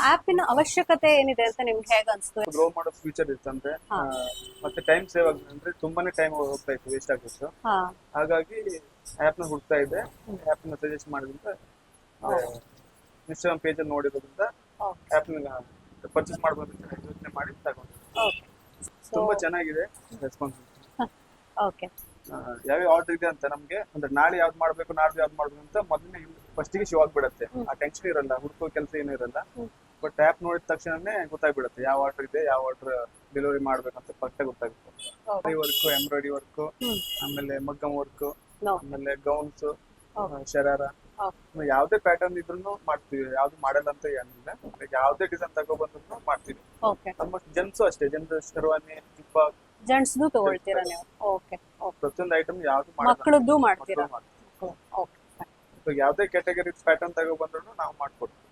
ಆಪಿನ ಅವಶ್ಯಕತೆ ಏನಿದೆ ಅಂತ ನಿಮ್ಗೆ ಹೇಗೆ ಅನ್ಸ್ತು? ಗ್ರೋ ಮಾಡೋ ಫ್ಯೂಚರ್ ಇತ್ತಂದ್ರೆ ಮತ್ತೆ ಟೈಮ್ ಸೇವ್ ಆಗುತ್ತೆ ಅಂದ್ರೆ ತುಂಬಾನೇ ಟೈಮ್ ಹೋಗ್ತಾ ಇತ್ತು, ವೇಸ್ಟ್ ಆಗ್ತಿತ್ತು. ಹಾ ಹಾಗಾಗಿ ಆಪ್ ನ ಹುಡ್ತಾ ಇದ್ದೆ. ಆಪ್ ನ ಸಜೆಸ್ಟ್ ಮಾಡೋದ್ರಿಂದ ಇನ್ಸ್ಟಾಗ್ರಾಮ್ ಪೇಜ್ ಅಲ್ಲಿ ನೋಡಿರೋದ್ರಿಂದ ಆಪ್ ನ ಪರ್ಚೇಸ್ ಮಾಡ್ಬೋದು ಅಂತ ಯೋಚನೆ ಮಾಡಿ ತಗೊಂಡೆ. ಓಕೆ. ತುಂಬಾ ಚೆನ್ನಾಗಿದೆ ರೆಸ್ಪಾನ್ಸ್. ಓಕೆ. ಯಾವ್ಯಾವ ಆರ್ಡರ್ ಇದೆ ಅಂತ ನಮ್ಗೆ ಅಂದ್ರೆ ನಾಳೆ ಯಾವ್ದು ಮಾಡ್ಬೇಕು ನಾಡ್ದು ಯಾವ್ದು ಮಾಡ್ಬೇಕು ಅಂತ ಮೊದಲನೇ ಫಸ್ಟಿಗೆ ಶೋ ಆಗ್ಬಿಡತ್ತೆ. ಆ ಟೆನ್ಷನ್ ಇರಲ್ಲ, ಹುಡ್ಕೋ ಕೆಲಸ ಏನೂ ಇರಲ್ಲ. ಬಟ್ ಆಪ್ ನೋಡಿದ ತಕ್ಷಣನೇ ಗೊತ್ತಾಗ್ಬಿಡುತ್ತೆ ಯಾವ ಆರ್ಡರ್ ಇದೆ, ಯಾವ ಆರ್ಡರ್ ಡೆಲಿವರಿ ಮಾಡ್ಬೇಕಂತ ಪಕ್ಕ ಗೊತ್ತಾಗುತ್ತೆ. ವರ್ಕ್, ಎಂಬ್ರಾಯ್ಡರಿ ವರ್ಕ್, ಆಮೇಲೆ ಮಗ್ಗಮ್ ವರ್ಕ್, ಆಮೇಲೆ ಗೌನ್ಸ್, ಶರಾರ, ಯಾವ್ದೇ ಪ್ಯಾಟರ್ನ್ ಇದ್ರೂ ಮಾಡ್ತೀವಿ. ಯಾವ್ದು ಮಾಡಲ್ಲ ಅಂತ ಏನಿಲ್ಲ, ಯಾವ್ದೇ ಡಿಸೈನ್ ತಗೊಬಂದ್ರು ಮಾಡ್ತೀವಿ. ಆಲ್ಮೋಸ್ಟ್ ಜೆಂಟ್ಸು ಅಷ್ಟೇ, ಜೆಂಟ್ಸ್ ಶರ್ವಾನಿ, ಜಿಪ್ಪ, ಜೆಂಟ್ಸ್ದು ತಗೊಳ್ತೀರಾ ನೀವು? ಓಕೆ. ಪ್ರತಿಯೊಂದು ಐಟಮ್ ಯಾವ್ದು ಮಕ್ಕಳದ್ದು ಮಾಡ್ತೀರಾ? ಓಕೆ. ಯಾವ್ದೇ ಕ್ಯಾಟಗರಿ ಪ್ಯಾಟರ್ನ್ ತಗೊಬಂದ್ರು ನಾವು ಮಾಡ್ಕೊಡ್ತೀವಿ.